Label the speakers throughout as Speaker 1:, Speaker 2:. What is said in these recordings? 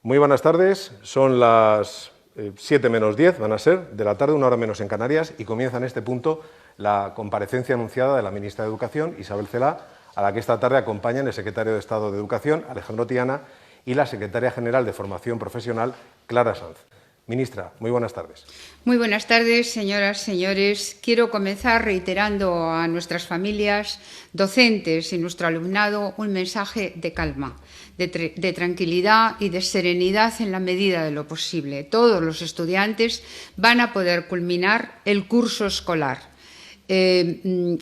Speaker 1: Muy buenas tardes, son las 7 menos 10, van a ser, de la tarde, una hora menos en Canarias, y comienza en este punto la comparecencia anunciada de la ministra de Educación, Isabel Celaá, a la que esta tarde acompañan el secretario de Estado de Educación, Alejandro Tiana, y la secretaria general de Formación Profesional, Clara Sanz. Ministra, muy buenas tardes.
Speaker 2: Muy buenas tardes, señoras, señores. Quiero comenzar reiterando a nuestras familias, docentes y nuestro alumnado un mensaje de calma, de tranquilidad y de serenidad en la medida de lo posible. Todos los estudiantes van a poder culminar el curso escolar. En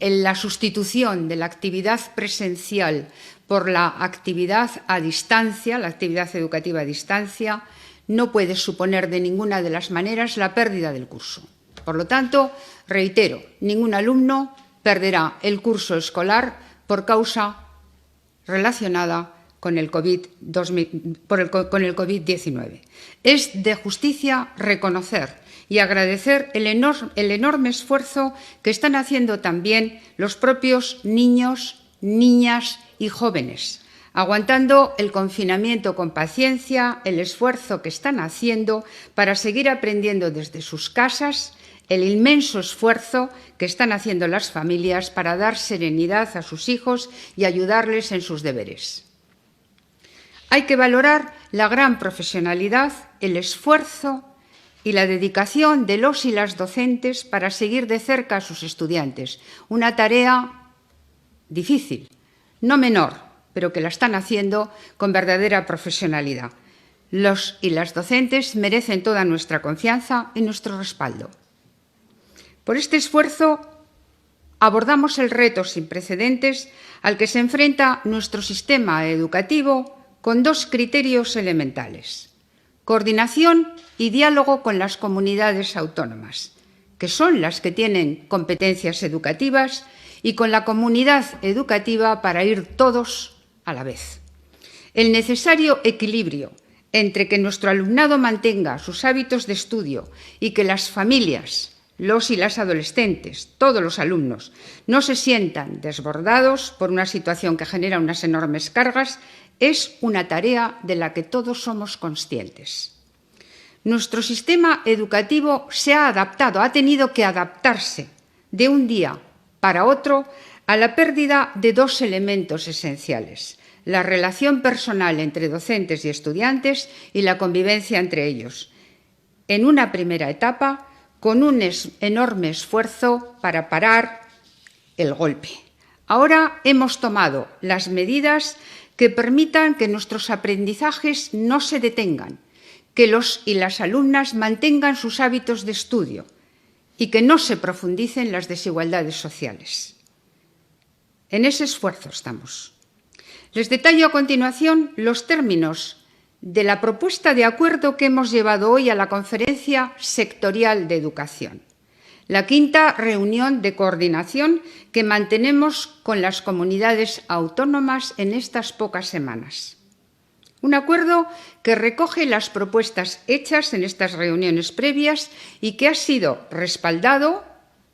Speaker 2: la sustitución de la actividad presencial por la actividad a distancia, la actividad educativa a distancia, no puede suponer de ninguna de las maneras la pérdida del curso. Por lo tanto, reitero, ningún alumno perderá el curso escolar por causa relacionada con el COVID-19. Es de justicia reconocer y agradecer el enorme esfuerzo que están haciendo también los propios niños, niñas y jóvenes, aguantando el confinamiento con paciencia, el esfuerzo que están haciendo para seguir aprendiendo desde sus casas, el inmenso esfuerzo que están haciendo las familias para dar serenidad a sus hijos y ayudarles en sus deberes. Hay que valorar la gran profesionalidad, el esfuerzo y la dedicación de los y las docentes para seguir de cerca a sus estudiantes. Una tarea difícil, no menor, pero que la están haciendo con verdadera profesionalidad. Los y las docentes merecen toda nuestra confianza y nuestro respaldo. Por este esfuerzo abordamos el reto sin precedentes al que se enfrenta nuestro sistema educativo con dos criterios elementales: coordinación y diálogo con las comunidades autónomas, que son las que tienen competencias educativas, y con la comunidad educativa para ir todos a la vez. El necesario equilibrio entre que nuestro alumnado mantenga sus hábitos de estudio y que las familias, los y las adolescentes, todos los alumnos, no se sientan desbordados por una situación que genera unas enormes cargas, es una tarea de la que todos somos conscientes. Nuestro sistema educativo se ha adaptado, ha tenido que adaptarse de un día para otro a la pérdida de dos elementos esenciales: la relación personal entre docentes y estudiantes y la convivencia entre ellos. En una primera etapa, con un enorme esfuerzo para parar el golpe. Ahora hemos tomado las medidas que permitan que nuestros aprendizajes no se detengan, que los y las alumnas mantengan sus hábitos de estudio y que no se profundicen las desigualdades sociales. En ese esfuerzo estamos. Les detallo a continuación los términos de la propuesta de acuerdo que hemos llevado hoy a la Conferencia Sectorial de Educación, la quinta reunión de coordinación que mantenemos con las comunidades autónomas en estas pocas semanas. Un acuerdo que recoge las propuestas hechas en estas reuniones previas y que ha sido respaldado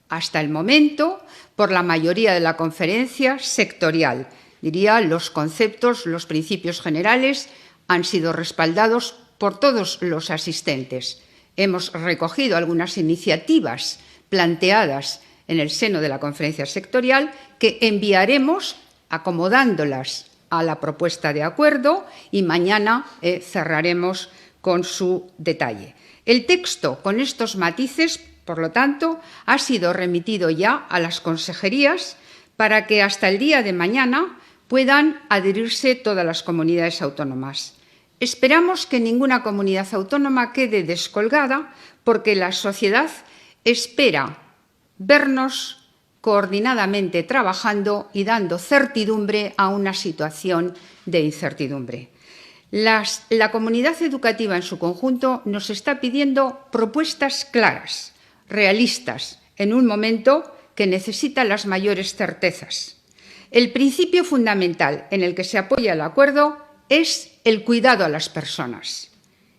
Speaker 2: hasta el momento por la mayoría de la conferencia sectorial. Diría, los conceptos, los principios generales han sido respaldados por todos los asistentes. Hemos recogido algunas iniciativas planteadas en el seno de la conferencia sectorial que enviaremos acomodándolas a la propuesta de acuerdo y mañana cerraremos con su detalle. El texto, con estos matices, por lo tanto, ha sido remitido ya a las consejerías para que hasta el día de mañana puedan adherirse todas las comunidades autónomas. Esperamos que ninguna comunidad autónoma quede descolgada, porque la sociedad espera vernos coordinadamente trabajando y dando certidumbre a una situación de incertidumbre. La comunidad educativa en su conjunto nos está pidiendo propuestas claras, realistas, en un momento que necesita las mayores certezas. El principio fundamental en el que se apoya el acuerdo es el cuidado a las personas.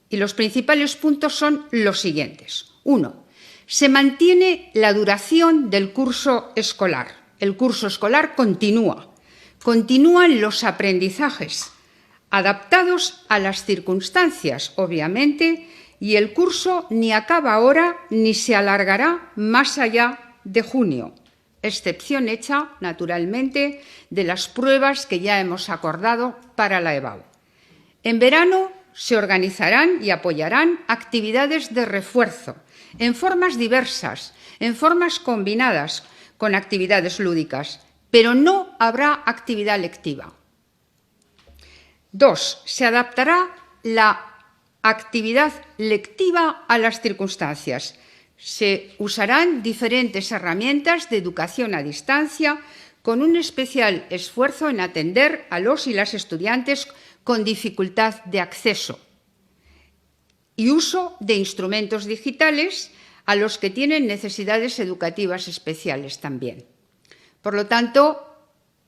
Speaker 2: Y los principales puntos son los siguientes. 1. Se mantiene la duración del curso escolar. El curso escolar continúa. Continúan los aprendizajes. adaptados a las circunstancias, obviamente, y el curso ni acaba ahora ni se alargará más allá de junio, excepción hecha, naturalmente, de las pruebas que ya hemos acordado para la EBAU. En verano se organizarán y apoyarán actividades de refuerzo en formas diversas, en formas combinadas con actividades lúdicas, pero no habrá actividad lectiva. 2. Se adaptará la actividad lectiva a las circunstancias. Se usarán diferentes herramientas de educación a distancia con un especial esfuerzo en atender a los y las estudiantes con dificultad de acceso y uso de instrumentos digitales a los que tienen necesidades educativas especiales también. Por lo tanto,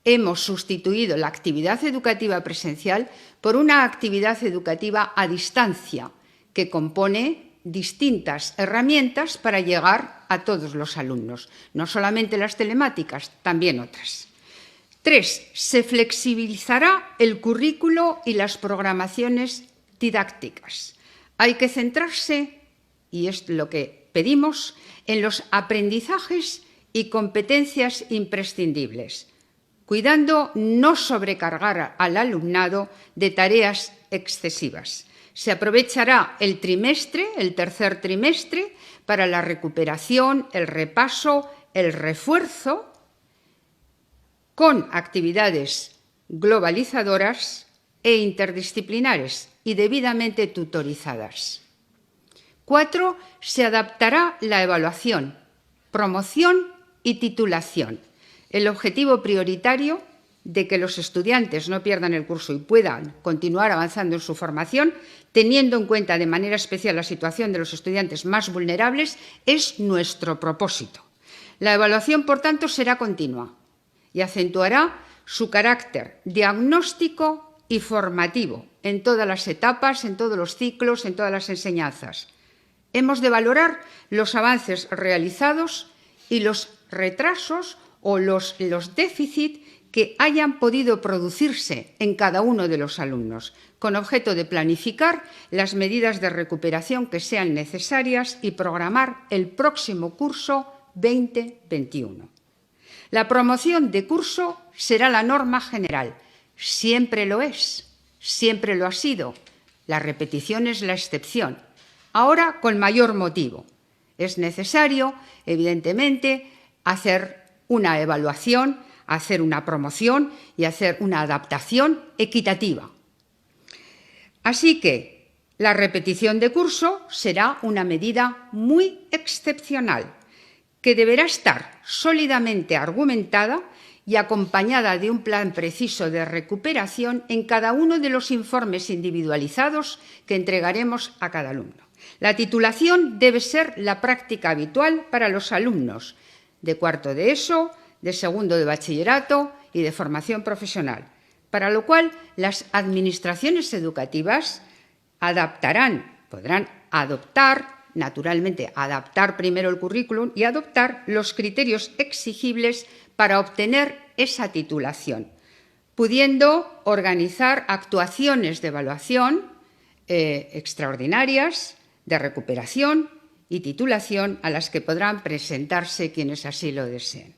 Speaker 2: hemos sustituido la actividad educativa presencial por una actividad educativa a distancia que compone distintas herramientas para llegar a todos los alumnos, no solamente las telemáticas, también otras. 3. Se flexibilizará el currículo y las programaciones didácticas. Hay que centrarse, y es lo que pedimos, en los aprendizajes y competencias imprescindibles, cuidando no sobrecargar al alumnado de tareas excesivas. Se aprovechará el trimestre, el tercer trimestre, para la recuperación, el repaso, el refuerzo, con actividades globalizadoras e interdisciplinares y debidamente tutorizadas. 4. Se adaptará la evaluación, promoción y titulación. El objetivo prioritario de que los estudiantes no pierdan el curso y puedan continuar avanzando en su formación, teniendo en cuenta de manera especial la situación de los estudiantes más vulnerables, es nuestro propósito. La evaluación, por tanto, será continua y acentuará su carácter diagnóstico y formativo en todas las etapas, en todos los ciclos, en todas las enseñanzas. Hemos de valorar los avances realizados y los retrasos o los déficits que hayan podido producirse en cada uno de los alumnos, con objeto de planificar las medidas de recuperación que sean necesarias y programar el próximo curso 2021. La promoción de curso será la norma general. Siempre lo es, siempre lo ha sido. La repetición es la excepción. Ahora, con mayor motivo. Es necesario, evidentemente, hacer una evaluación, hacer una promoción y hacer una adaptación equitativa. Así que la repetición de curso será una medida muy excepcional que deberá estar sólidamente argumentada y acompañada de un plan preciso de recuperación en cada uno de los informes individualizados que entregaremos a cada alumno. La titulación debe ser la práctica habitual para los alumnos de cuarto de ESO, de segundo de bachillerato y de formación profesional, para lo cual las administraciones educativas podrán adoptar, naturalmente, adaptar primero el currículum y adoptar los criterios exigibles para obtener esa titulación, pudiendo organizar actuaciones de evaluación extraordinarias, de recuperación y titulación a las que podrán presentarse quienes así lo deseen.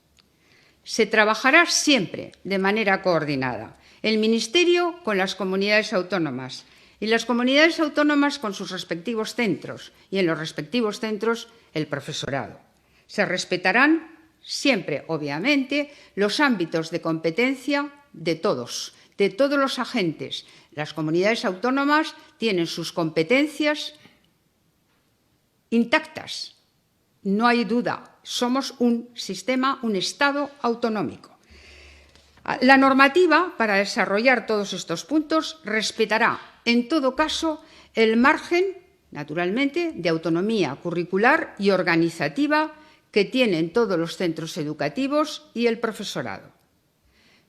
Speaker 2: Se trabajará siempre de manera coordinada, el Ministerio con las comunidades autónomas y las comunidades autónomas con sus respectivos centros y en los respectivos centros el profesorado. Se respetarán siempre, obviamente, los ámbitos de competencia de todos los agentes. Las comunidades autónomas tienen sus competencias intactas, no hay duda, somos un sistema, un Estado autonómico. La normativa para desarrollar todos estos puntos respetará, en todo caso, el margen, naturalmente, de autonomía curricular y organizativa que tienen todos los centros educativos y el profesorado.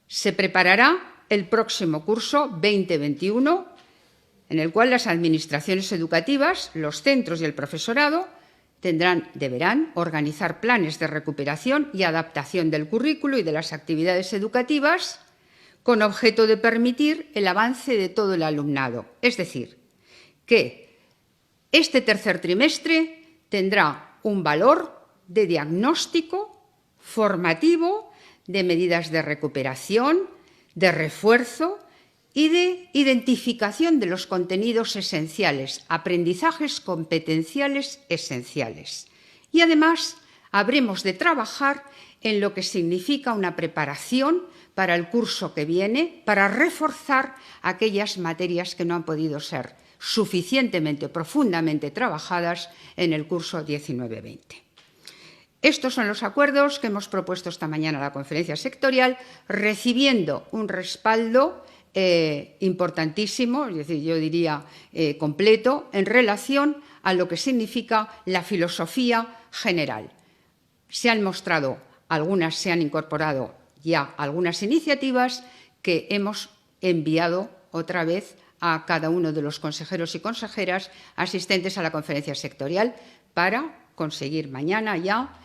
Speaker 2: Se preparará el próximo curso 2021, en el cual las administraciones educativas, los centros y el profesorado deberán organizar planes de recuperación y adaptación del currículo y de las actividades educativas con objeto de permitir el avance de todo el alumnado. Es decir, que este tercer trimestre tendrá un valor de diagnóstico formativo, de medidas de recuperación, de refuerzo y de identificación de los contenidos esenciales, aprendizajes competenciales esenciales. Y además habremos de trabajar en lo que significa una preparación para el curso que viene, para reforzar aquellas materias que no han podido ser suficientemente, profundamente trabajadas en el curso 19-20. Estos son los acuerdos que hemos propuesto esta mañana a la conferencia sectorial, recibiendo un respaldo importantísimo, es decir, yo diría completo, en relación a lo que significa la filosofía general. Se han mostrado algunas, se han incorporado ya algunas iniciativas que hemos enviado otra vez a cada uno de los consejeros y consejeras asistentes a la conferencia sectorial para conseguir mañana ya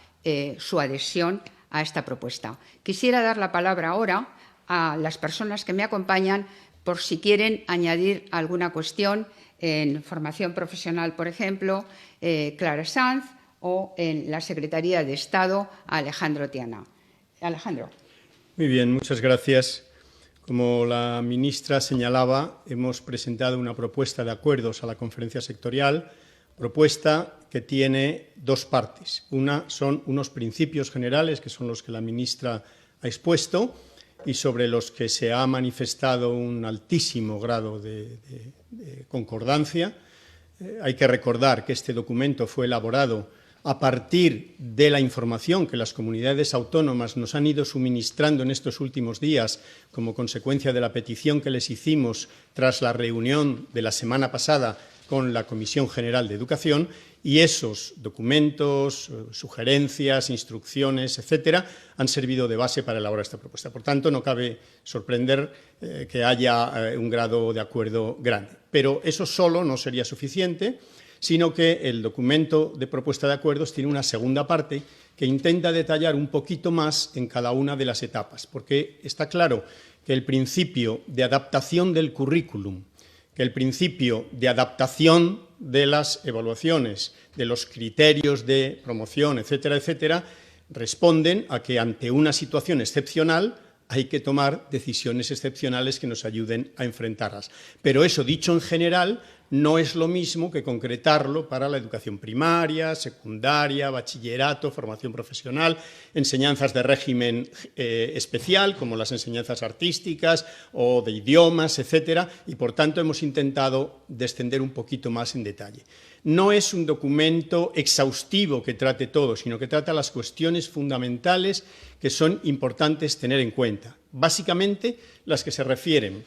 Speaker 2: su adhesión a esta propuesta. Quisiera dar la palabra ahora a las personas que me acompañan por si quieren añadir alguna cuestión en formación profesional, por ejemplo, Clara Sanz, o en la Secretaría de Estado, Alejandro Tiana. Alejandro.
Speaker 3: Muy bien, muchas gracias. Como la ministra señalaba, hemos presentado una propuesta de acuerdos a la conferencia sectorial, propuesta que tiene dos partes. Una son unos principios generales, que son los que la ministra ha expuesto y sobre los que se ha manifestado un altísimo grado de concordancia. Hay que recordar que este documento fue elaborado a partir de la información que las comunidades autónomas nos han ido suministrando en estos últimos días como consecuencia de la petición que les hicimos tras la reunión de la semana pasada con la Comisión General de Educación, y esos documentos, sugerencias, instrucciones, etcétera, han servido de base para elaborar esta propuesta. Por tanto, no cabe sorprender que haya un grado de acuerdo grande. Pero eso solo no sería suficiente, sino que el documento de propuesta de acuerdos tiene una segunda parte que intenta detallar un poquito más en cada una de las etapas, porque está claro que el principio de adaptación del currículum, que el principio de adaptación de las evaluaciones, de los criterios de promoción, etcétera, etcétera, responden a que ante una situación excepcional hay que tomar decisiones excepcionales que nos ayuden a enfrentarlas. Pero eso, dicho en general, no es lo mismo que concretarlo para la educación primaria, secundaria, bachillerato, formación profesional, enseñanzas de régimen especial, como las enseñanzas artísticas o de idiomas, etcétera, y por tanto hemos intentado descender un poquito más en detalle. No es un documento exhaustivo que trate todo, sino que trata las cuestiones fundamentales que son importantes tener en cuenta. Básicamente, las que se refieren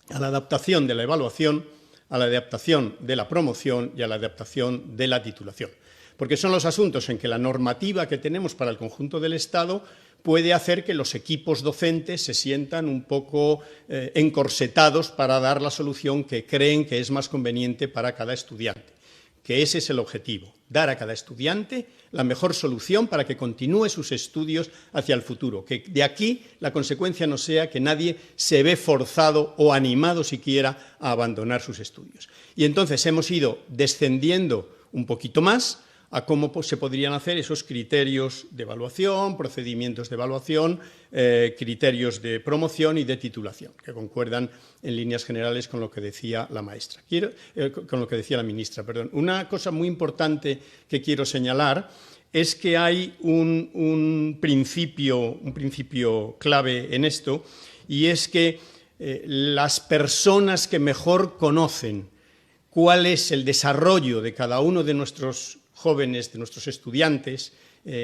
Speaker 3: a la adaptación de la evaluación, a la adaptación de la promoción y a la adaptación de la titulación. Porque son los asuntos en que la normativa que tenemos para el conjunto del Estado puede hacer que los equipos docentes se sientan un poco encorsetados para dar la solución que creen que es más conveniente para cada estudiante. Que ese es el objetivo, dar a cada estudiante la mejor solución para que continúe sus estudios hacia el futuro, que de aquí la consecuencia no sea que nadie se ve forzado o animado siquiera a abandonar sus estudios. Y entonces hemos ido descendiendo un poquito más a cómo se podrían hacer esos criterios de evaluación, procedimientos de evaluación, criterios de promoción y de titulación, que concuerdan en líneas generales con lo que decía la maestra. Con lo que decía la ministra, perdón. Una cosa muy importante que quiero señalar es que hay un principio clave en esto, y es que las personas que mejor conocen cuál es el desarrollo de cada uno de nuestros jóvenes, de nuestros estudiantes,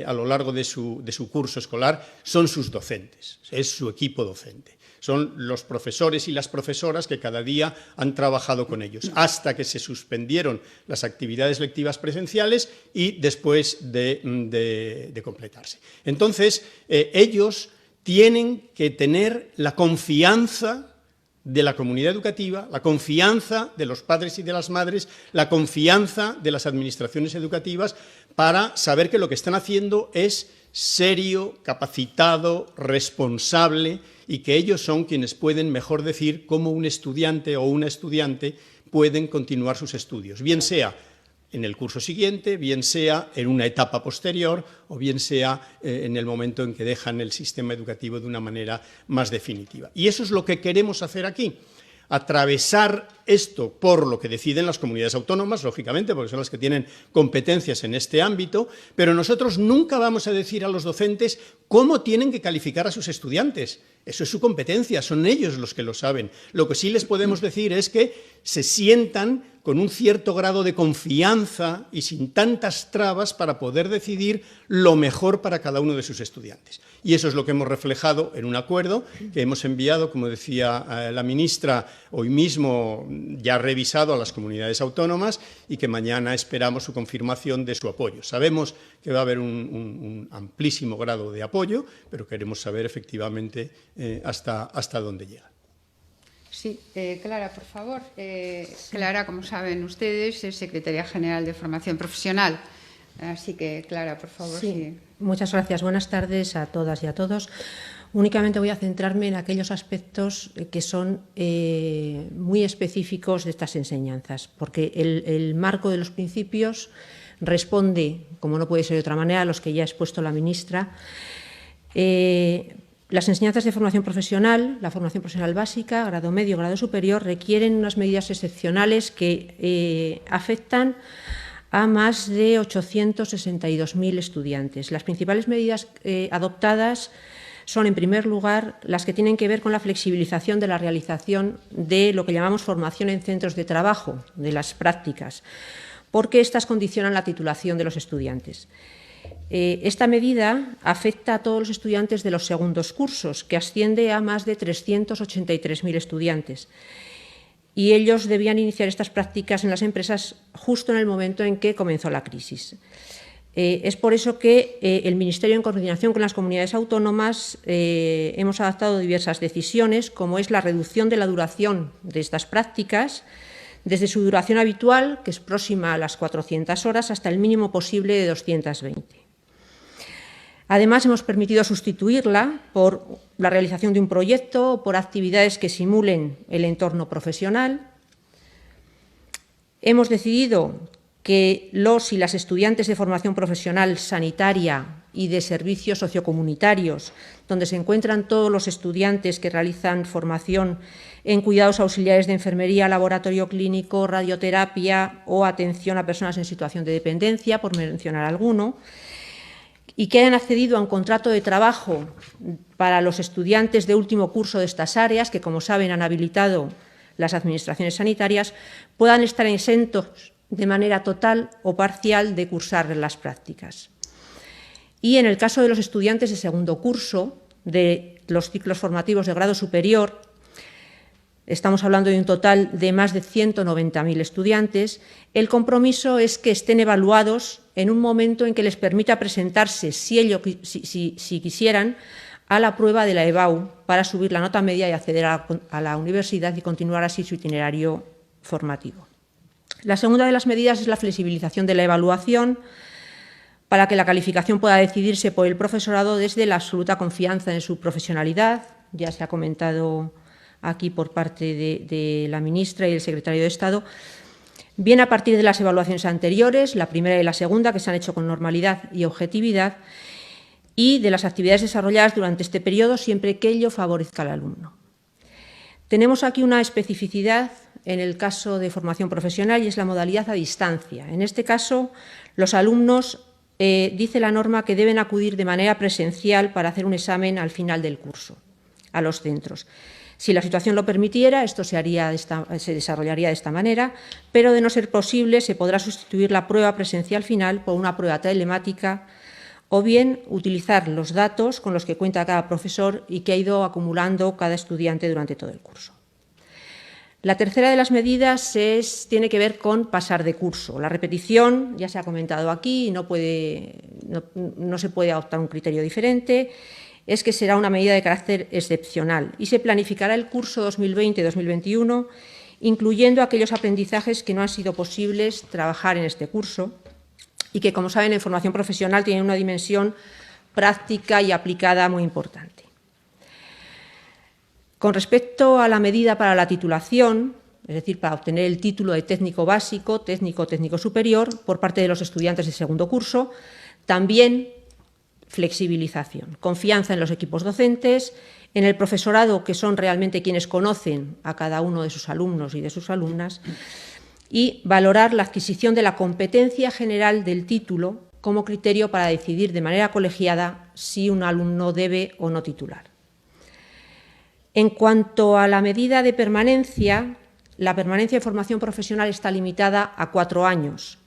Speaker 3: a lo largo de su curso escolar, son sus docentes, es su equipo docente. Son los profesores y las profesoras que cada día han trabajado con ellos, hasta que se suspendieron las actividades lectivas presenciales y después de completarse. Entonces, ellos tienen que tener la confianza de la comunidad educativa, la confianza de los padres y de las madres, la confianza de las administraciones educativas para saber que lo que están haciendo es serio, capacitado, responsable y que ellos son quienes pueden mejor decir cómo un estudiante o una estudiante pueden continuar sus estudios, bien sea en el curso siguiente, bien sea en una etapa posterior o bien sea en el momento en que dejan el sistema educativo de una manera más definitiva. Y eso es lo que queremos hacer aquí. Atravesar esto por lo que deciden las comunidades autónomas, lógicamente, porque son las que tienen competencias en este ámbito, pero nosotros nunca vamos a decir a los docentes cómo tienen que calificar a sus estudiantes. Eso es su competencia, son ellos los que lo saben. Lo que sí les podemos decir es que se sientan con un cierto grado de confianza y sin tantas trabas para poder decidir lo mejor para cada uno de sus estudiantes. Y eso es lo que hemos reflejado en un acuerdo que hemos enviado, como decía la ministra, hoy mismo ya revisado a las comunidades autónomas y que mañana esperamos su confirmación de su apoyo. Sabemos que va a haber un amplísimo grado de apoyo, pero queremos saber efectivamente hasta dónde llega.
Speaker 2: Sí, Clara, por favor. Clara, como saben ustedes, es Secretaria General de Formación Profesional. Así que, Clara, por favor.
Speaker 4: Sí. Muchas gracias. Buenas tardes a todas y a todos. Únicamente voy a centrarme en aquellos aspectos que son muy específicos de estas enseñanzas, porque el marco de los principios responde, como no puede ser de otra manera, a los que ya ha expuesto la ministra. Las enseñanzas de formación profesional, la formación profesional básica, grado medio, grado superior, requieren unas medidas excepcionales que afectan a más de 862.000 estudiantes. Las principales medidas adoptadas son, en primer lugar, las que tienen que ver con la flexibilización de la realización de lo que llamamos formación en centros de trabajo, de las prácticas, porque estas condicionan la titulación de los estudiantes. Esta medida afecta a todos los estudiantes de los segundos cursos, que asciende a más de 383.000 estudiantes. Y ellos debían iniciar estas prácticas en las empresas justo en el momento en que comenzó la crisis. Es por eso que el Ministerio, en coordinación con las comunidades autónomas, hemos adoptado diversas decisiones, como es la reducción de la duración de estas prácticas, desde su duración habitual, que es próxima a las 400 horas, hasta el mínimo posible de 220. Además, hemos permitido sustituirla por la realización de un proyecto o por actividades que simulen el entorno profesional. Hemos decidido que los y las estudiantes de formación profesional sanitaria y de servicios sociocomunitarios, donde se encuentran todos los estudiantes que realizan formación en cuidados auxiliares de enfermería, laboratorio clínico, radioterapia o atención a personas en situación de dependencia, por mencionar alguno, y que hayan accedido a un contrato de trabajo para los estudiantes de último curso de estas áreas, que, como saben, han habilitado las administraciones sanitarias, puedan estar exentos de manera total o parcial de cursar las prácticas. Y en el caso de los estudiantes de segundo curso de los ciclos formativos de grado superior, estamos hablando de un total de más de 190.000 estudiantes, el compromiso es que estén evaluados en un momento en que les permita presentarse, si quisieran, a la prueba de la EBAU para subir la nota media y acceder a la universidad y continuar así su itinerario formativo. La segunda de las medidas es la flexibilización de la evaluación para que la calificación pueda decidirse por el profesorado desde la absoluta confianza en su profesionalidad. Ya se ha comentado aquí por parte de la ministra y el secretario de Estado, bien a partir de las evaluaciones anteriores, la primera y la segunda, que se han hecho con normalidad y objetividad, y de las actividades desarrolladas durante este periodo, siempre que ello favorezca al alumno. Tenemos aquí una especificidad en el caso de formación profesional y es la modalidad a distancia. En este caso, los alumnos, dice la norma, que deben acudir de manera presencial para hacer un examen al final del curso a los centros. Si la situación lo permitiera, esto se desarrollaría de esta manera, pero de no ser posible, se podrá sustituir la prueba presencial final por una prueba telemática o bien utilizar los datos con los que cuenta cada profesor y que ha ido acumulando cada estudiante durante todo el curso. La tercera de las medidas tiene que ver con pasar de curso. La repetición, ya se ha comentado aquí, no se puede adoptar un criterio diferente, es que será una medida de carácter excepcional y se planificará el curso 2020-2021, incluyendo aquellos aprendizajes que no han sido posibles trabajar en este curso y que, como saben, en formación profesional tienen una dimensión práctica y aplicada muy importante. Con respecto a la medida para la titulación, es decir, para obtener el título de técnico básico, técnico superior, por parte de los estudiantes de segundo curso, también flexibilización, confianza en los equipos docentes, en el profesorado, que son realmente quienes conocen a cada uno de sus alumnos y de sus alumnas, y valorar la adquisición de la competencia general del título como criterio para decidir de manera colegiada si un alumno debe o no titular. En cuanto a la medida de permanencia, la permanencia en formación profesional está limitada a 4 años.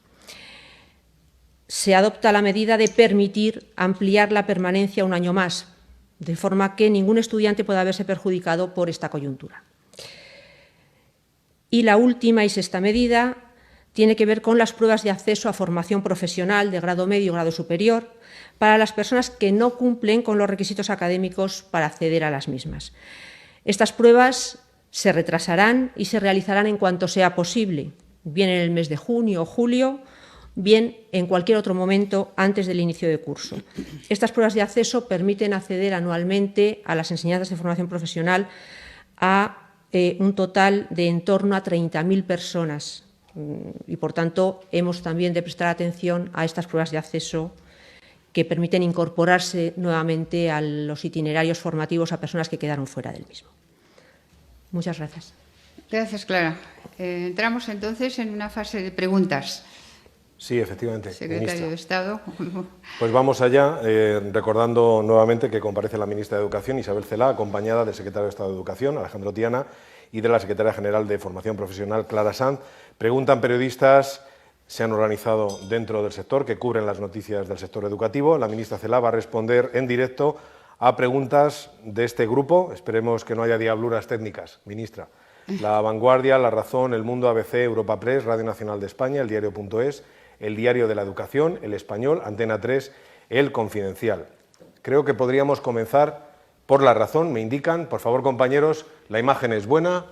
Speaker 4: Se adopta la medida de permitir ampliar la permanencia un año más, de forma que ningún estudiante pueda verse perjudicado por esta coyuntura. Y la última y sexta medida tiene que ver con las pruebas de acceso a formación profesional de grado medio y grado superior para las personas que no cumplen con los requisitos académicos para acceder a las mismas. Estas pruebas se retrasarán y se realizarán en cuanto sea posible, bien en el mes de junio o julio, bien en cualquier otro momento antes del inicio de curso. Estas pruebas de acceso permiten acceder anualmente a las enseñanzas de formación profesional a un total de en torno a 30.000 personas y, por tanto, hemos también de prestar atención a estas pruebas de acceso que permiten incorporarse nuevamente a los itinerarios formativos a personas que quedaron fuera del mismo. Muchas gracias.
Speaker 2: Gracias, Clara. Entramos entonces en una fase de preguntas.
Speaker 1: Sí, efectivamente.
Speaker 2: Secretario de Estado.
Speaker 1: Pues vamos allá, recordando nuevamente que comparece la ministra de Educación, Isabel Celaá, acompañada del secretario de Estado de Educación, Alejandro Tiana, y de la secretaria general de Formación Profesional, Clara Sanz. Preguntan periodistas, se han organizado dentro del sector, que cubren las noticias del sector educativo. La ministra Celaá va a responder en directo a preguntas de este grupo. Esperemos que no haya diabluras técnicas, ministra. La Vanguardia, La Razón, El Mundo, ABC, Europa Press, Radio Nacional de España, El Diario.es, El Diario de la Educación, El Español, Antena 3, El Confidencial. Creo que podríamos comenzar por La Razón, me indican. Por favor, compañeros, la imagen es buena,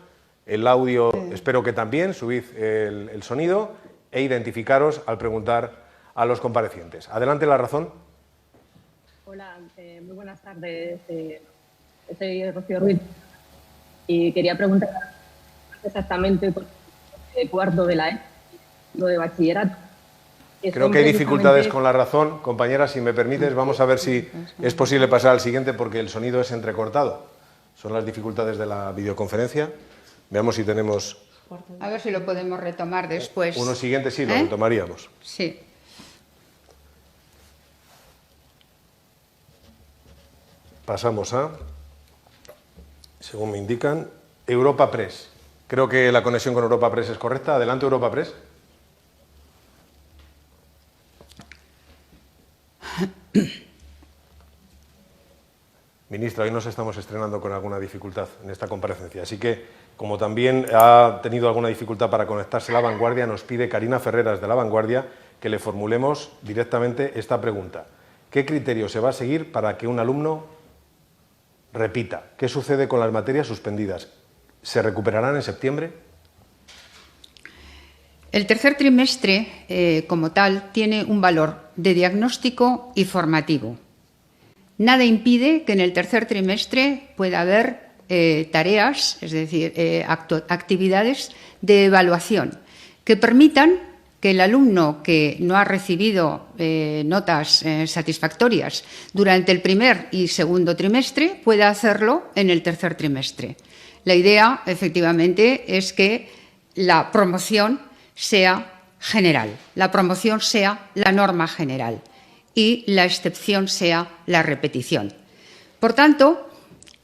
Speaker 1: el audio espero que también, subid el sonido e identificaros al preguntar a los comparecientes. Adelante, La Razón.
Speaker 5: Hola, muy buenas tardes. Soy Rocío Ruiz y quería preguntar exactamente por el cuarto de la ESO, lo de bachillerato.
Speaker 1: Creo que hay dificultades con La Razón. Compañera, si me permites, vamos a ver si es posible pasar al siguiente porque el sonido es entrecortado. Son las dificultades de la videoconferencia. Veamos si tenemos...
Speaker 2: A ver si lo podemos retomar después.
Speaker 1: Uno siguiente sí, lo retomaríamos.
Speaker 2: Sí.
Speaker 1: Pasamos a, según me indican, Europa Press. Creo que la conexión con Europa Press es correcta. Adelante, Europa Press. Ministra, hoy nos estamos estrenando con alguna dificultad en esta comparecencia, así que, como también ha tenido alguna dificultad para conectarse La Vanguardia, nos pide Karina Ferreras de La Vanguardia que le formulemos directamente esta pregunta. ¿Qué criterio se va a seguir para que un alumno repita? ¿Qué sucede con las materias suspendidas? ¿Se recuperarán en septiembre?
Speaker 2: El tercer trimestre, como tal, tiene un valor de diagnóstico y formativo. Nada impide que en el tercer trimestre pueda haber tareas, es decir, actividades de evaluación que permitan que el alumno que no ha recibido notas satisfactorias durante el primer y segundo trimestre pueda hacerlo en el tercer trimestre. La idea, efectivamente, es que la promoción sea general, la promoción sea la norma general y la excepción sea la repetición. Por tanto,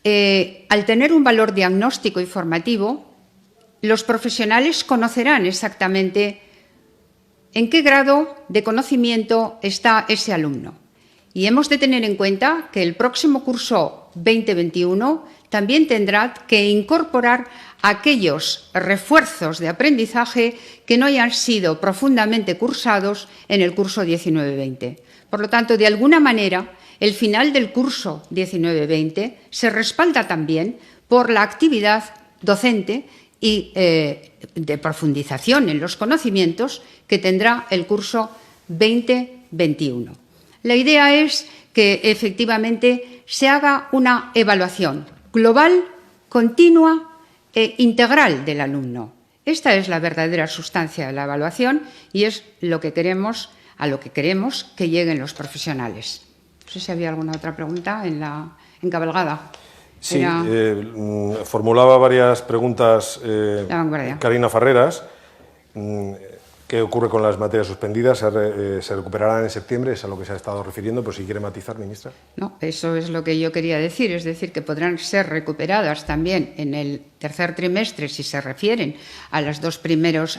Speaker 2: al tener un valor diagnóstico y formativo, los profesionales conocerán exactamente en qué grado de conocimiento está ese alumno. Y hemos de tener en cuenta que el próximo curso 2021 también tendrá que incorporar aquellos refuerzos de aprendizaje que no hayan sido profundamente cursados en el curso 19-20. Por lo tanto, de alguna manera, el final del curso 19-20 se respalda también por la actividad docente y de profundización en los conocimientos que tendrá el curso 20-21. La idea es que efectivamente se haga una evaluación global continua e integral del alumno. Esta es la verdadera sustancia de la evaluación y es lo que queremos, a lo que queremos que lleguen los profesionales. No sé si había alguna otra pregunta en la encabalgada.
Speaker 1: Sí, formulaba varias preguntas Carina Farreras. ¿Qué ocurre con las materias suspendidas? ¿Se recuperarán en septiembre? Es a lo que se ha estado refiriendo, pero si quiere matizar, ministra.
Speaker 2: No, eso es lo que yo quería decir, es decir, que podrán ser recuperadas también en el tercer trimestre si se refieren a los dos primeros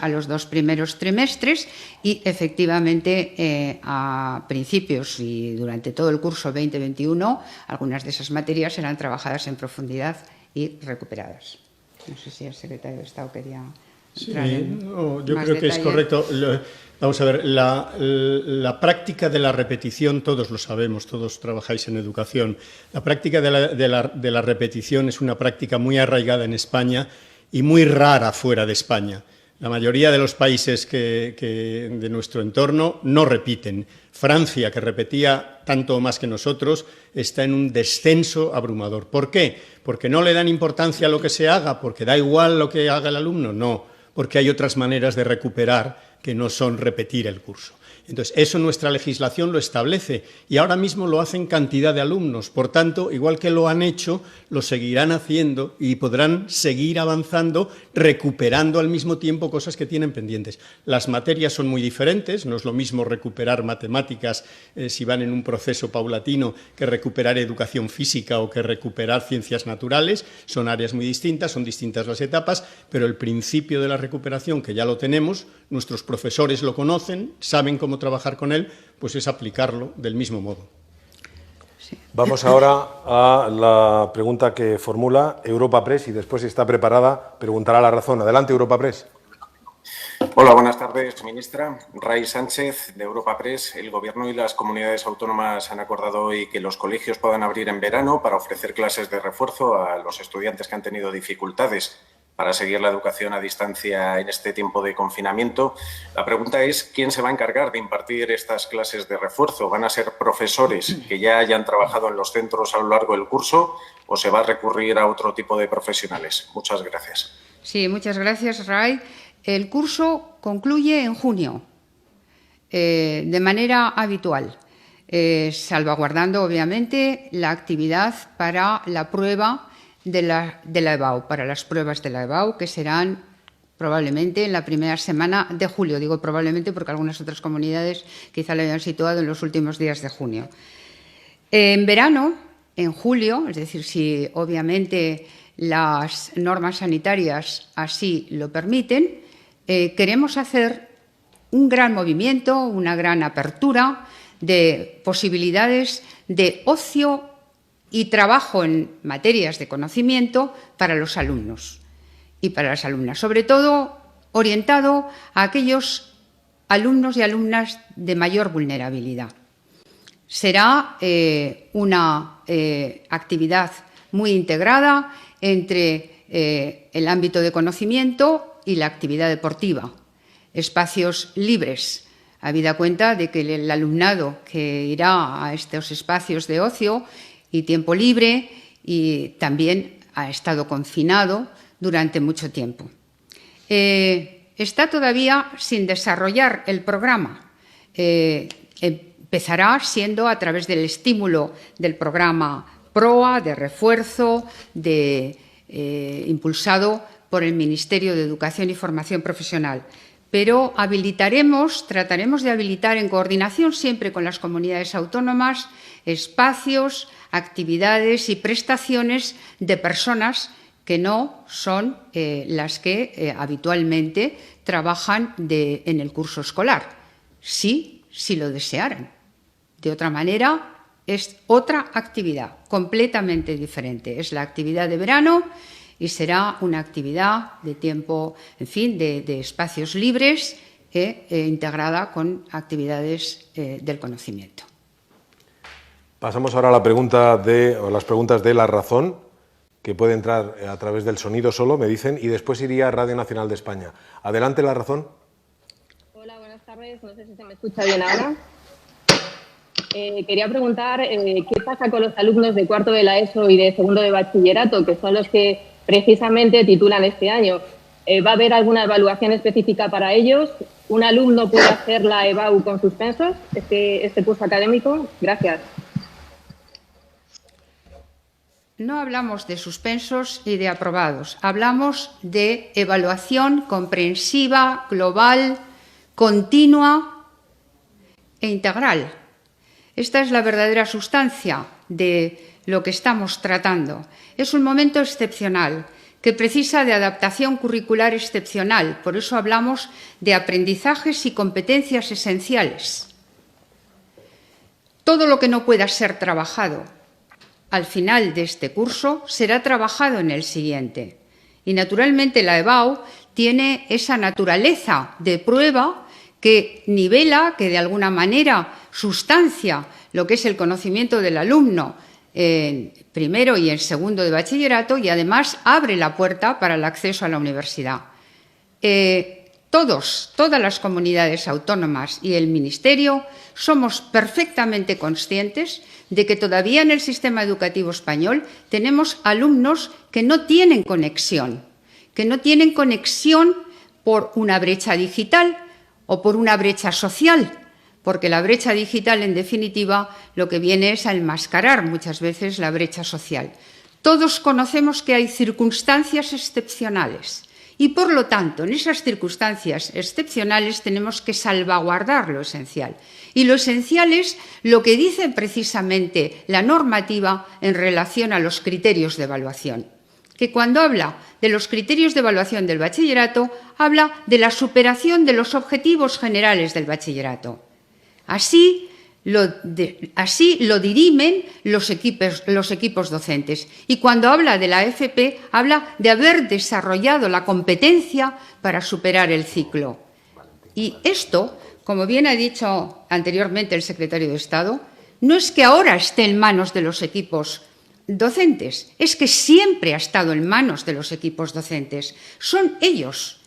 Speaker 2: trimestres y efectivamente a principios y durante todo el curso 2021 algunas de esas materias serán trabajadas en profundidad y recuperadas. No sé si el secretario de Estado quería...
Speaker 3: Sí, no, yo creo que es correcto. Vamos a ver, la práctica de la repetición, todos lo sabemos, todos trabajáis en educación, la práctica de la repetición es una práctica muy arraigada en España y muy rara fuera de España. La mayoría de los países de nuestro entorno no repiten. Francia, que repetía tanto o más que nosotros, está en un descenso abrumador. ¿Por qué? ¿Porque no le dan importancia a lo que se haga? ¿Porque da igual lo que haga el alumno? No, porque hay otras maneras de recuperar que no son repetir el curso. Entonces, eso nuestra legislación lo establece y ahora mismo lo hacen cantidad de alumnos. Por tanto, igual que lo han hecho, lo seguirán haciendo y podrán seguir avanzando, recuperando al mismo tiempo cosas que tienen pendientes. Las materias son muy diferentes, no es lo mismo recuperar matemáticas si van en un proceso paulatino que recuperar educación física o que recuperar ciencias naturales. Son áreas muy distintas, son distintas las etapas, pero el principio de la recuperación, que ya lo tenemos, nuestros profesores lo conocen, saben cómo trabajar con él, pues es aplicarlo del mismo modo.
Speaker 2: Sí.
Speaker 1: Vamos ahora a la pregunta que formula Europa Press y después, si está preparada, preguntará La Razón. Adelante, Europa Press.
Speaker 6: Hola, buenas tardes, ministra. Ray Sánchez, de Europa Press. El Gobierno y las comunidades autónomas han acordado hoy que los colegios puedan abrir en verano para ofrecer clases de refuerzo a los estudiantes que han tenido dificultades para seguir la educación a distancia en este tiempo de confinamiento. La pregunta es, ¿quién se va a encargar de impartir estas clases de refuerzo? ¿Van a ser profesores que ya hayan trabajado en los centros a lo largo del curso o se va a recurrir a otro tipo de profesionales? Muchas gracias.
Speaker 2: Sí, muchas gracias, Ray. El curso concluye en junio, de manera habitual, salvaguardando, obviamente, la actividad para la prueba de la EBAU, para las pruebas de la EBAU, que serán probablemente en la primera semana de julio. Digo probablemente porque algunas otras comunidades quizá lo hayan situado en los últimos días de junio. En verano, en julio, es decir, si obviamente las normas sanitarias así lo permiten, queremos hacer un gran movimiento, una gran apertura de posibilidades de ocio y trabajo en materias de conocimiento para los alumnos y para las alumnas, sobre todo orientado a aquellos alumnos y alumnas de mayor vulnerabilidad. Será una actividad muy integrada entre el ámbito de conocimiento y la actividad deportiva, espacios libres, habida cuenta de que el alumnado que irá a estos espacios de ocio y tiempo libre y también ha estado confinado durante mucho tiempo. Está todavía sin desarrollar el programa. Empezará siendo a través del estímulo del programa PROA, de refuerzo, impulsado por el Ministerio de Educación y Formación Profesional. Pero trataremos de habilitar en coordinación siempre con las comunidades autónomas espacios, actividades y prestaciones de personas que no son las que habitualmente trabajan en el curso escolar, si lo desearan. De otra manera, es otra actividad completamente diferente. Es la actividad de verano y será una actividad de tiempo, en fin, de espacios libres integrada con actividades del conocimiento.
Speaker 1: Pasamos ahora a las preguntas de La Razón, que puede entrar a través del sonido solo, me dicen, y después iría a Radio Nacional de España. Adelante, La Razón.
Speaker 5: Hola, buenas tardes. No sé si se me escucha bien ahora. Quería preguntar qué pasa con los alumnos de cuarto de la ESO y de segundo de bachillerato, que son los que precisamente titulan este año. ¿Va a haber alguna evaluación específica para ellos? ¿Un alumno puede hacer la EBAU con suspensos este curso académico? Gracias.
Speaker 2: No hablamos de suspensos y de aprobados. Hablamos de evaluación comprensiva, global, continua e integral. Esta es la verdadera sustancia de lo que estamos tratando. Es un momento excepcional que precisa de adaptación curricular excepcional. Por eso hablamos de aprendizajes y competencias esenciales. Todo lo que no pueda ser trabajado al final de este curso será trabajado en el siguiente. Y, naturalmente, la EBAU tiene esa naturaleza de prueba que nivela, que de alguna manera sustancia lo que es el conocimiento del alumno en primero y en segundo de bachillerato y además abre la puerta para el acceso a la universidad. Todas las comunidades autónomas y el Ministerio somos perfectamente conscientes de que todavía en el sistema educativo español tenemos alumnos que no tienen conexión por una brecha digital o por una brecha social, porque la brecha digital, en definitiva, lo que viene es a enmascarar muchas veces la brecha social. Todos conocemos que hay circunstancias excepcionales y, por lo tanto, en esas circunstancias excepcionales tenemos que salvaguardar lo esencial. Y lo esencial es lo que dice precisamente la normativa en relación a los criterios de evaluación, que cuando habla de los criterios de evaluación del bachillerato, habla de la superación de los objetivos generales del bachillerato. Así lo dirimen los equipos docentes. Y cuando habla de la FP, habla de haber desarrollado la competencia para superar el ciclo. Y esto, como bien ha dicho anteriormente el secretario de Estado, no es que ahora esté en manos de los equipos docentes, es que siempre ha estado en manos de los equipos docentes. Son ellas,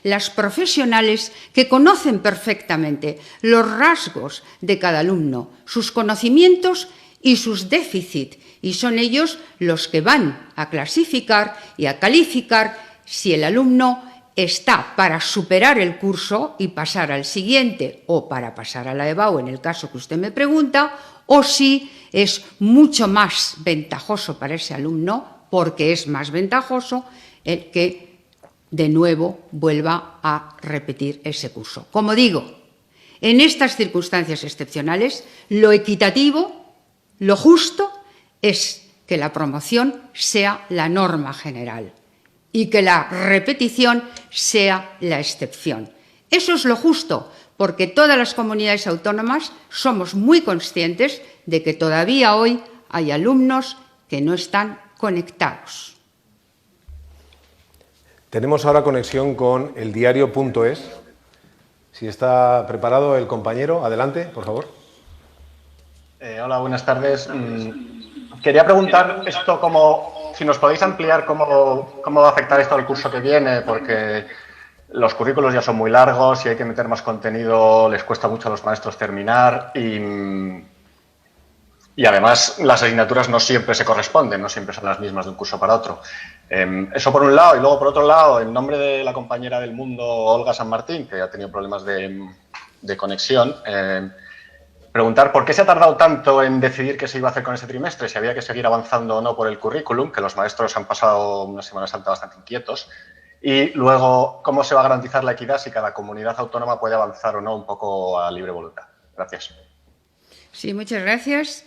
Speaker 2: las profesionales que conocen perfectamente los rasgos de cada alumno, sus conocimientos y sus déficits, y son ellos los que van a clasificar y a calificar si el alumno está para superar el curso y pasar al siguiente o para pasar a la EBAU, en el caso que usted me pregunta, o si es mucho más ventajoso para ese alumno, porque es más ventajoso el que de nuevo vuelva a repetir ese curso. Como digo, en estas circunstancias excepcionales, lo equitativo, lo justo, es que la promoción sea la norma general y que la repetición sea la excepción. Eso es lo justo, porque todas las comunidades autónomas somos muy conscientes de que todavía hoy hay alumnos que no están conectados.
Speaker 1: Tenemos ahora conexión con eldiario.es. Si está preparado el compañero, adelante, por favor.
Speaker 7: Hola, buenas tardes. Quería preguntar esto si nos podéis ampliar cómo va a afectar esto al curso que viene, porque los currículos ya son muy largos y hay que meter más contenido, les cuesta mucho a los maestros terminar y además las asignaturas no siempre se corresponden, no siempre son las mismas de un curso para otro. Eso por un lado, y luego por otro lado, en nombre de la compañera del Mundo, Olga San Martín, que ha tenido problemas de conexión, preguntar por qué se ha tardado tanto en decidir qué se iba a hacer con ese trimestre, si había que seguir avanzando o no por el currículum, que los maestros han pasado una Semana Santa bastante inquietos, y luego cómo se va a garantizar la equidad si cada comunidad autónoma puede avanzar o no un poco a libre voluntad. Gracias.
Speaker 2: Sí, muchas gracias.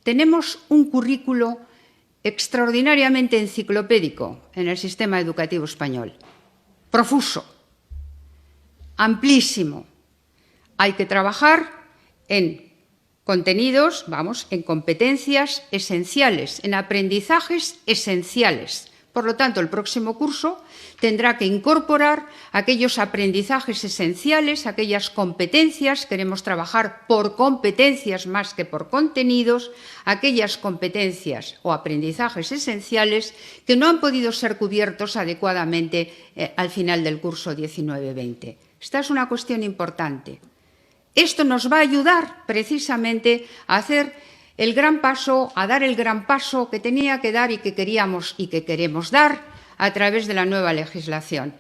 Speaker 2: Tenemos un currículo extraordinariamente enciclopédico en el sistema educativo español, profuso, amplísimo. Hay que trabajar en contenidos, en competencias esenciales, en aprendizajes esenciales. Por lo tanto, el próximo curso tendrá que incorporar aquellos aprendizajes esenciales, aquellas competencias, queremos trabajar por competencias más que por contenidos, aquellas competencias o aprendizajes esenciales que no han podido ser cubiertos adecuadamente al final del curso 19-20. Esta es una cuestión importante. Esto nos va a ayudar precisamente a hacer el gran paso, a dar el gran paso que tenía que dar y que queríamos y que queremos dar a través de la nueva legislación.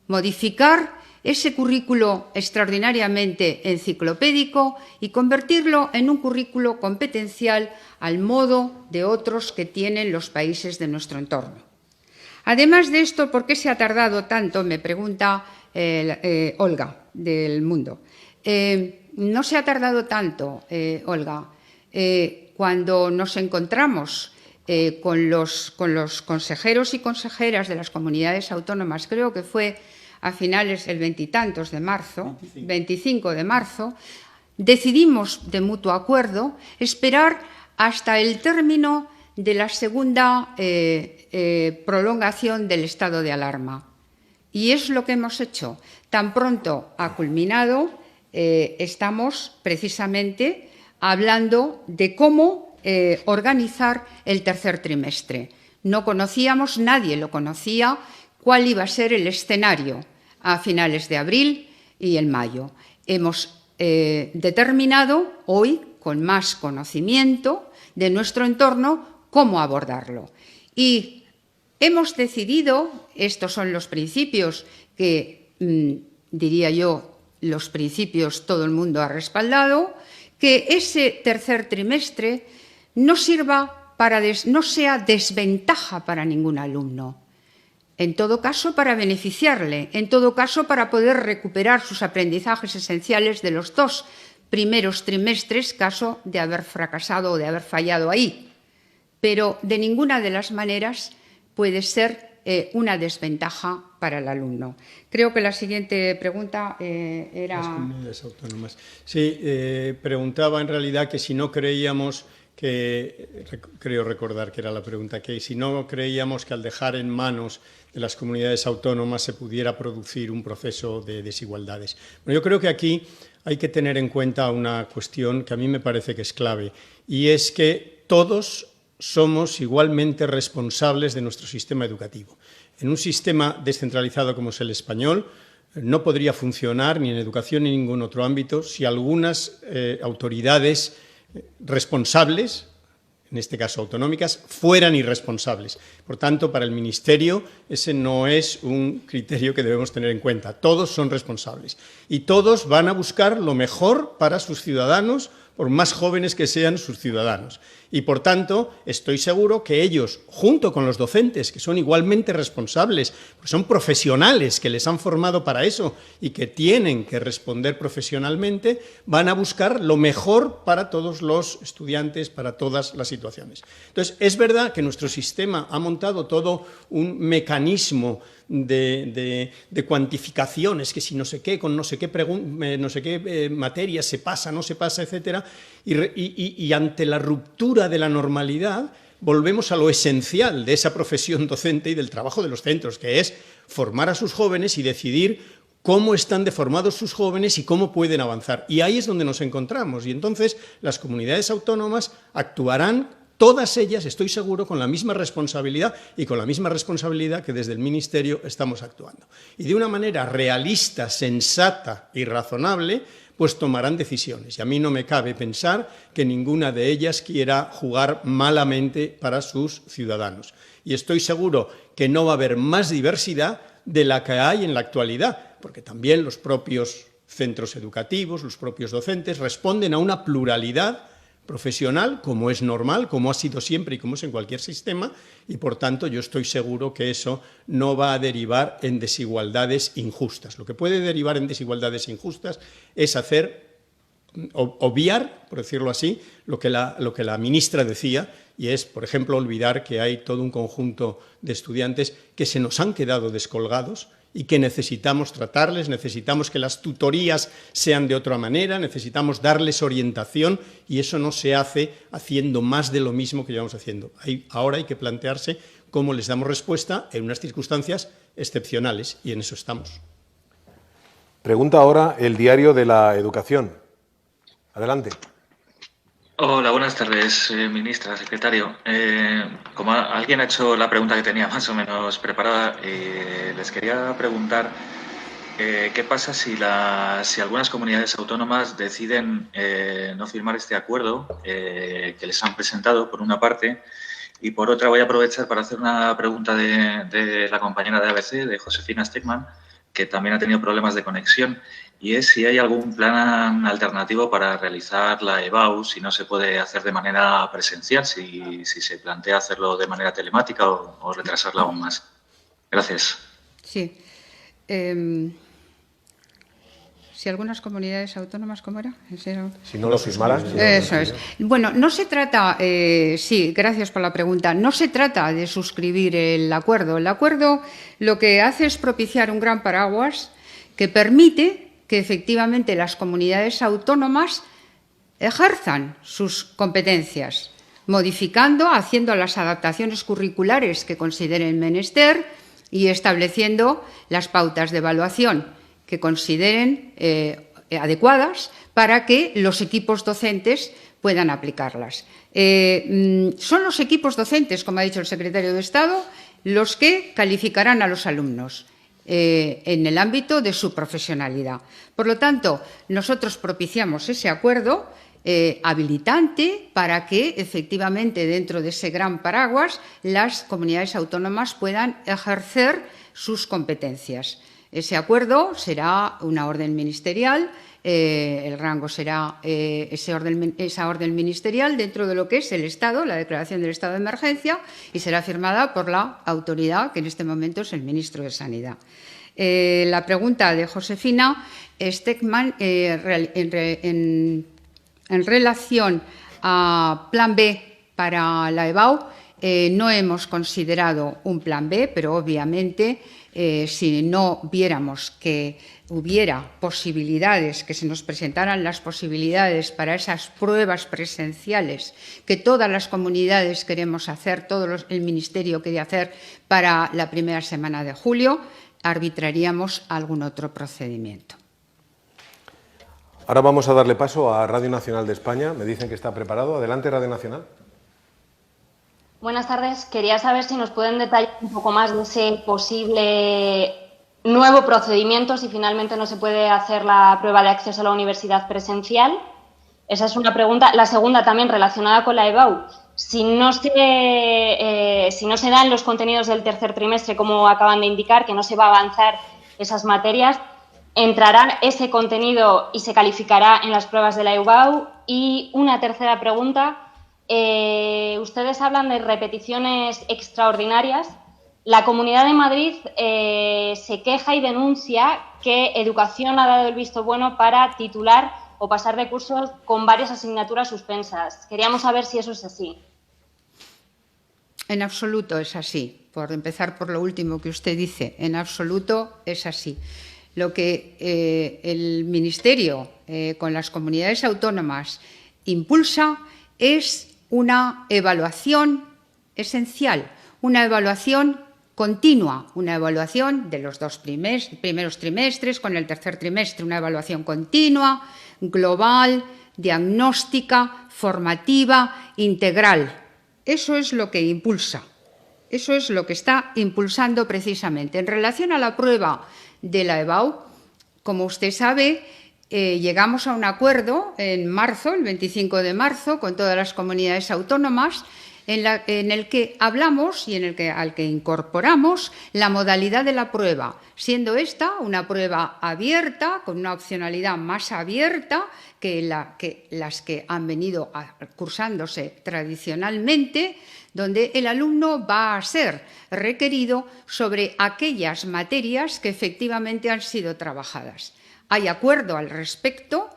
Speaker 2: Modificar ese currículo extraordinariamente enciclopédico y convertirlo en un currículo competencial al modo de otros que tienen los países de nuestro entorno. Además de esto, ¿por qué se ha tardado tanto? Me pregunta Olga, del Mundo. No se ha tardado tanto, Olga, cuando nos encontramos con los consejeros y consejeras de las comunidades autónomas, creo que fue a finales, el 20 y tantos de marzo, 25 de marzo, decidimos de mutuo acuerdo esperar hasta el término de la segunda prolongación del estado de alarma. Y es lo que hemos hecho. Tan pronto ha culminado, estamos precisamente hablando de cómo organizar el tercer trimestre. No conocíamos, nadie lo conocía, cuál iba a ser el escenario a finales de abril y en mayo. Hemos determinado hoy, con más conocimiento de nuestro entorno, cómo abordarlo. Y hemos decidido, estos son los principios que, diría yo, los principios todo el mundo ha respaldado, que ese tercer trimestre no sirva no sea desventaja para ningún alumno. En todo caso, para beneficiarle, en todo caso, para poder recuperar sus aprendizajes esenciales de los 2 primeros trimestres, caso de haber fracasado o de haber fallado ahí. Pero de ninguna de las maneras puede ser una desventaja para el alumno. Creo que la siguiente pregunta era...
Speaker 3: Las comunidades autónomas. Sí, preguntaba en realidad que si no creíamos que, creo recordar que era la pregunta, que si no creíamos que al dejar en manos de las comunidades autónomas se pudiera producir un proceso de desigualdades. Bueno, yo creo que aquí hay que tener en cuenta una cuestión que a mí me parece que es clave, y es que todos somos igualmente responsables de nuestro sistema educativo. En un sistema descentralizado como es el español, no podría funcionar ni en educación ni en ningún otro ámbito si algunas autoridades responsables, en este caso autonómicas, fueran irresponsables. Por tanto, para el Ministerio ese no es un criterio que debemos tener en cuenta. Todos son responsables y todos van a buscar lo mejor para sus ciudadanos, por más jóvenes que sean sus ciudadanos. Y, por tanto, estoy seguro que ellos, junto con los docentes, que son igualmente responsables, pues son profesionales que les han formado para eso y que tienen que responder profesionalmente, van a buscar lo mejor para todos los estudiantes, para todas las situaciones. Entonces, es verdad que nuestro sistema ha montado todo un mecanismo de cuantificaciones, que si no sé qué, con no sé qué materias se pasa, no se pasa, etcétera, y ante la ruptura de la normalidad volvemos a lo esencial de esa profesión docente y del trabajo de los centros, que es formar a sus jóvenes y decidir cómo están deformados sus jóvenes y cómo pueden avanzar. Y ahí es donde nos encontramos. Y entonces las comunidades autónomas actuarán, todas ellas, estoy seguro, con la misma responsabilidad y con la misma responsabilidad que desde el Ministerio estamos actuando. Y de una manera realista, sensata y razonable, pues tomarán decisiones. Y a mí no me cabe pensar que ninguna de ellas quiera jugar malamente para sus ciudadanos. Y estoy seguro que no va a haber más diversidad de la que hay en la actualidad, porque también los propios centros educativos, los propios docentes, responden a una pluralidad profesional, como es normal, como ha sido siempre y como es en cualquier sistema, y por tanto yo estoy seguro que eso no va a derivar en desigualdades injustas. Lo que puede derivar en desigualdades injustas es obviar, por decirlo así, lo que la ministra decía, y es, por ejemplo, olvidar que hay todo un conjunto de estudiantes que se nos han quedado descolgados y que necesitamos tratarles, necesitamos que las tutorías sean de otra manera, necesitamos darles orientación, y eso no se hace haciendo más de lo mismo que llevamos haciendo. Ahora hay que plantearse cómo les damos respuesta en unas circunstancias excepcionales, y en eso estamos.
Speaker 1: Pregunta ahora el Diario de la Educación. Adelante.
Speaker 8: Hola, buenas tardes, ministra, secretario. Como alguien ha hecho la pregunta que tenía más o menos preparada, les quería preguntar ¿qué pasa si algunas comunidades autónomas deciden no firmar este acuerdo que les han presentado, por una parte? Y por otra, voy a aprovechar para hacer una pregunta de la compañera de ABC, de Josefina Steckman, que también ha tenido problemas de conexión, y es si hay algún plan alternativo para realizar la EBAU, si no se puede hacer de manera presencial, si se plantea hacerlo de manera telemática o retrasarla aún más. Gracias.
Speaker 2: Sí. Si algunas comunidades autónomas, ¿cómo era?
Speaker 1: Si no lo firmaran.
Speaker 2: Eso es. Bueno, no se trata, sí, gracias por la pregunta, no se trata de suscribir el acuerdo. El acuerdo lo que hace es propiciar un gran paraguas que permite que efectivamente las comunidades autónomas ejerzan sus competencias, modificando, haciendo las adaptaciones curriculares que consideren menester y estableciendo las pautas de evaluación que consideren adecuadas para que los equipos docentes puedan aplicarlas. Son los equipos docentes, como ha dicho el secretario de Estado, los que calificarán a los alumnos en el ámbito de su profesionalidad. Por lo tanto, nosotros propiciamos ese acuerdo habilitante para que, efectivamente, dentro de ese gran paraguas, las comunidades autónomas puedan ejercer sus competencias. Ese acuerdo será una orden ministerial, el rango será esa orden ministerial dentro de lo que es el Estado, la declaración del estado de emergencia, y será firmada por la autoridad, que en este momento es el ministro de Sanidad. La pregunta de Josefina Steckman en relación a plan B para la EBAU, no hemos considerado un plan B, pero obviamente si no viéramos que hubiera posibilidades, que se nos presentaran las posibilidades para esas pruebas presenciales que todas las comunidades queremos hacer, el Ministerio quiere hacer para la primera semana de julio, arbitraríamos algún otro procedimiento.
Speaker 1: Ahora vamos a darle paso a Radio Nacional de España. Me dicen que está preparado. Adelante, Radio Nacional.
Speaker 9: Buenas tardes. Quería saber si nos pueden detallar un poco más de ese posible nuevo procedimiento, si finalmente no se puede hacer la prueba de acceso a la universidad presencial. Esa es una pregunta. La segunda, también relacionada con la EBAU. Si no se dan los contenidos del tercer trimestre, como acaban de indicar, que no se va a avanzar esas materias, ¿entrará ese contenido y se calificará en las pruebas de la EBAU? Y una tercera pregunta. Ustedes hablan de repeticiones extraordinarias. La Comunidad de Madrid se queja y denuncia que Educación ha dado el visto bueno para titular o pasar de cursos con varias asignaturas suspensas. Queríamos saber si eso es así.
Speaker 2: En absoluto es así. Por empezar por lo último que usted dice, en absoluto es así. Lo que el Ministerio con las comunidades autónomas impulsa es una evaluación esencial, una evaluación continua, una evaluación de los dos primeros trimestres con el tercer trimestre, una evaluación continua, global, diagnóstica, formativa, integral. Eso es lo que impulsa, eso es lo que está impulsando precisamente. En relación a la prueba de la EBAU, como usted sabe, llegamos a un acuerdo en marzo, el 25 de marzo, con todas las comunidades autónomas, en el que hablamos y al que incorporamos la modalidad de la prueba, siendo esta una prueba abierta, con una opcionalidad más abierta que las que han venido cursándose tradicionalmente, donde el alumno va a ser requerido sobre aquellas materias que efectivamente han sido trabajadas. Hay acuerdo al respecto,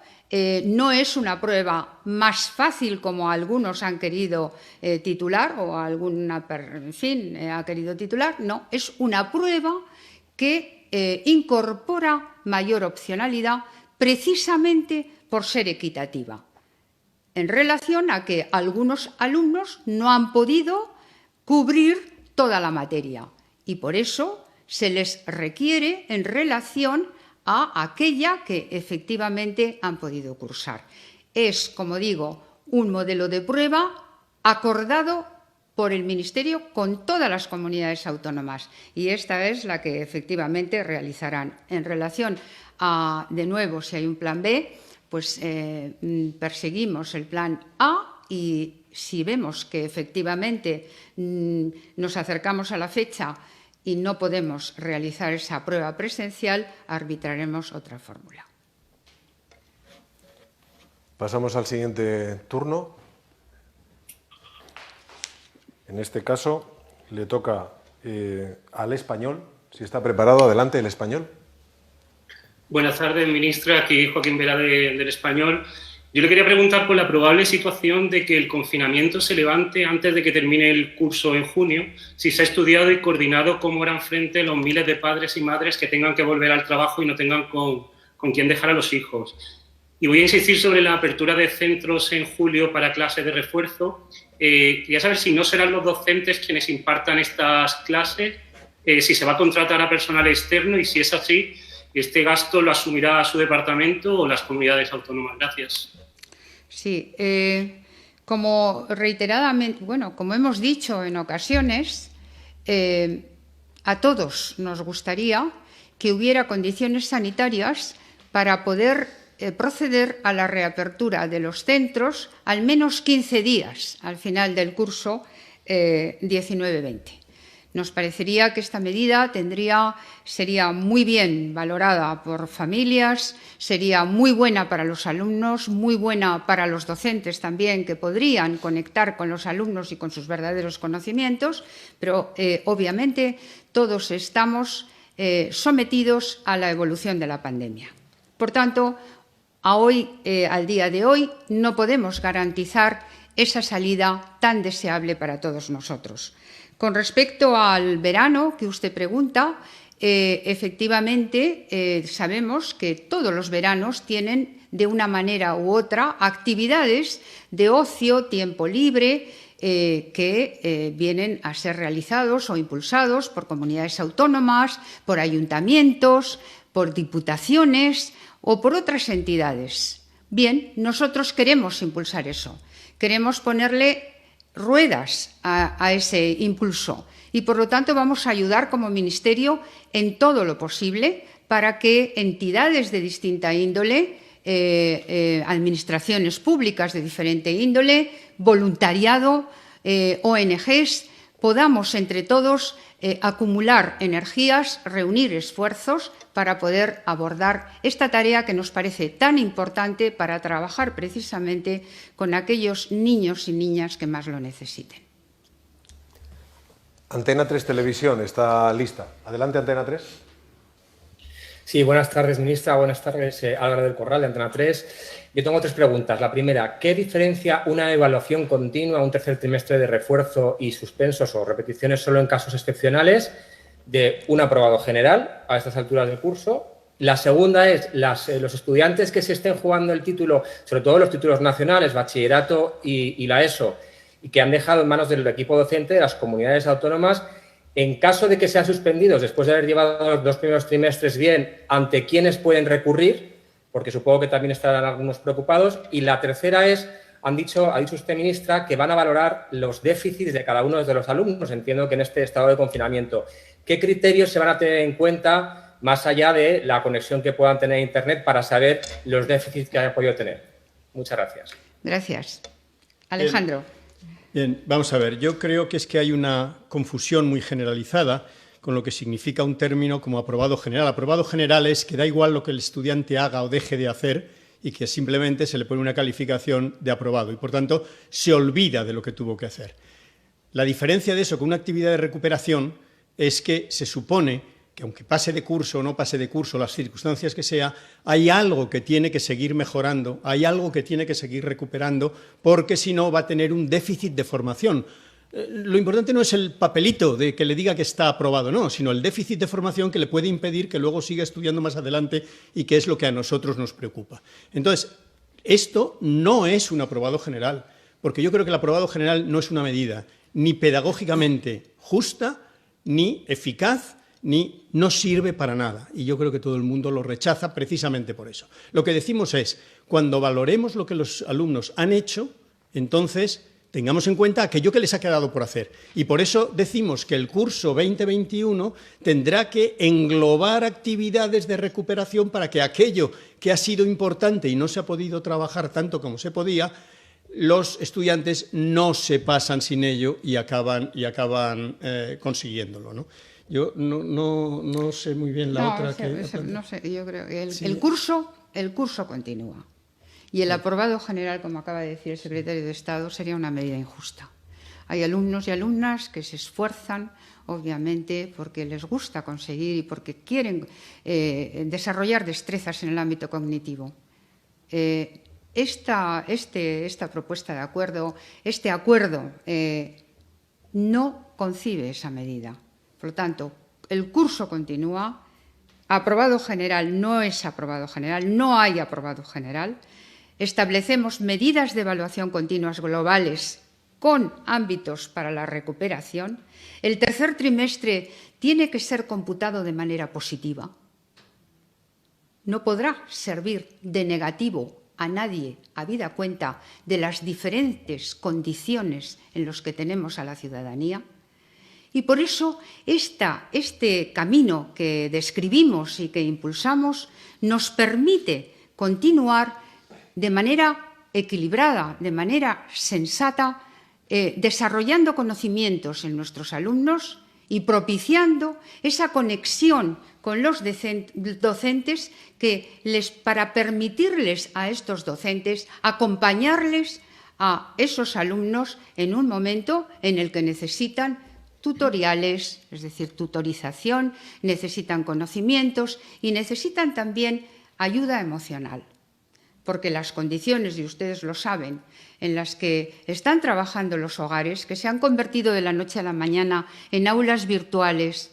Speaker 2: no es una prueba más fácil como algunos han querido titular o ha querido titular, no, es una prueba que incorpora mayor opcionalidad precisamente por ser equitativa, en relación a que algunos alumnos no han podido cubrir toda la materia y por eso se les requiere en relación a aquella que efectivamente han podido cursar. Es, como digo, un modelo de prueba acordado por el Ministerio con todas las comunidades autónomas, y esta es la que efectivamente realizarán. En relación a, de nuevo, si hay un plan B, pues perseguimos el plan A, y si vemos que efectivamente nos acercamos a la fecha y no podemos realizar esa prueba presencial, arbitraremos otra fórmula.
Speaker 1: Pasamos al siguiente turno. En este caso le toca al español. Si está preparado, adelante, el español.
Speaker 10: Buenas tardes, ministra. Aquí Joaquín Vera del Español. Yo le quería preguntar por la probable situación de que el confinamiento se levante antes de que termine el curso en junio, si se ha estudiado y coordinado cómo harán frente los miles de padres y madres que tengan que volver al trabajo y no tengan con quién dejar a los hijos. Y voy a insistir sobre la apertura de centros en julio para clases de refuerzo. Quería saber si no serán los docentes quienes impartan estas clases, si se va a contratar a personal externo y si es así, ¿este gasto lo asumirá su departamento o las comunidades autónomas? Gracias.
Speaker 2: Sí, como reiteradamente, como hemos dicho en ocasiones, a todos nos gustaría que hubiera condiciones sanitarias para poder proceder a la reapertura de los centros al menos 15 días al final del curso 19-20. Nos parecería que esta medida sería muy bien valorada por familias, sería muy buena para los alumnos, muy buena para los docentes también, que podrían conectar con los alumnos y con sus verdaderos conocimientos, pero obviamente todos estamos sometidos a la evolución de la pandemia. Por tanto, al día de hoy, no podemos garantizar esa salida tan deseable para todos nosotros. Con respecto al verano que usted pregunta, efectivamente sabemos que todos los veranos tienen de una manera u otra actividades de ocio, tiempo libre, que vienen a ser realizados o impulsados por comunidades autónomas, por ayuntamientos, por diputaciones o por otras entidades. Bien, nosotros queremos impulsar eso, queremos ponerle ruedas a ese impulso y, por lo tanto, vamos a ayudar como Ministerio en todo lo posible para que entidades de distinta índole, administraciones públicas de diferente índole, voluntariado, ONGs, podamos entre todos acumular energías, reunir esfuerzos para poder abordar esta tarea que nos parece tan importante para trabajar precisamente con aquellos niños y niñas que más lo necesiten.
Speaker 1: Antena 3 Televisión está lista. Adelante, Antena 3.
Speaker 11: Sí, buenas tardes, ministra. Buenas tardes, Álvaro del Corral, de Antena 3. Yo tengo 3 preguntas. La primera, ¿qué diferencia una evaluación continua, un tercer trimestre de refuerzo y suspensos o repeticiones solo en casos excepcionales de un aprobado general a estas alturas del curso? La segunda es, los estudiantes que se estén jugando el título, sobre todo los títulos nacionales, bachillerato y la ESO, y que han dejado en manos del equipo docente de las comunidades autónomas, en caso de que sean suspendidos después de haber llevado los 2 primeros trimestres bien, ¿ante quiénes pueden recurrir? Porque supongo que también estarán algunos preocupados. Y la tercera es, ha dicho usted, ministra, que van a valorar los déficits de cada uno de los alumnos, entiendo que en este estado de confinamiento. ¿Qué criterios se van a tener en cuenta, más allá de la conexión que puedan tener a Internet, para saber los déficits que hayan podido tener? Muchas gracias.
Speaker 2: Gracias. Alejandro.
Speaker 3: Bien, vamos a ver. Yo creo que hay una confusión muy generalizada con lo que significa un término como aprobado general. Aprobado general es que da igual lo que el estudiante haga o deje de hacer y que simplemente se le pone una calificación de aprobado y, por tanto, se olvida de lo que tuvo que hacer. La diferencia de eso con una actividad de recuperación es que se supone que, aunque pase de curso o no pase de curso, las circunstancias que sea, hay algo que tiene que seguir mejorando, hay algo que tiene que seguir recuperando, porque si no va a tener un déficit de formación. Lo importante no es el papelito de que le diga que está aprobado, no, sino el déficit de formación que le puede impedir que luego siga estudiando más adelante y que es lo que a nosotros nos preocupa. Entonces, esto no es un aprobado general, porque yo creo que el aprobado general no es una medida ni pedagógicamente justa, ni eficaz, ni no sirve para nada. Y yo creo que todo el mundo lo rechaza precisamente por eso. Lo que decimos es, cuando valoremos lo que los alumnos han hecho, entonces tengamos en cuenta aquello que les ha quedado por hacer. Y por eso decimos que el curso 2021 tendrá que englobar actividades de recuperación para que aquello que ha sido importante y no se ha podido trabajar tanto como se podía, los estudiantes no se pasan sin ello y acaban consiguiéndolo, ¿no? Yo no sé muy bien la otra.
Speaker 2: No sé, yo creo que el curso continúa. Y el aprobado general, como acaba de decir el secretario de Estado, sería una medida injusta. Hay alumnos y alumnas que se esfuerzan, obviamente, porque les gusta conseguir y porque quieren desarrollar destrezas en el ámbito cognitivo. Esta propuesta de acuerdo, este acuerdo, no concibe esa medida. Por lo tanto, el curso continúa. Aprobado general no es aprobado general, no hay aprobado general. Establecemos medidas de evaluación continuas globales con ámbitos para la recuperación. El tercer trimestre tiene que ser computado de manera positiva. No podrá servir de negativo a nadie, habida cuenta de las diferentes condiciones en las que tenemos a la ciudadanía. Y por eso este camino que describimos y que impulsamos nos permite continuar de manera equilibrada, de manera sensata, desarrollando conocimientos en nuestros alumnos y propiciando esa conexión con los docentes para permitirles a estos docentes acompañarles a esos alumnos en un momento en el que necesitan tutoriales, es decir, tutorización, necesitan conocimientos y necesitan también ayuda emocional. Porque las condiciones, y ustedes lo saben, en las que están trabajando los hogares, que se han convertido de la noche a la mañana en aulas virtuales,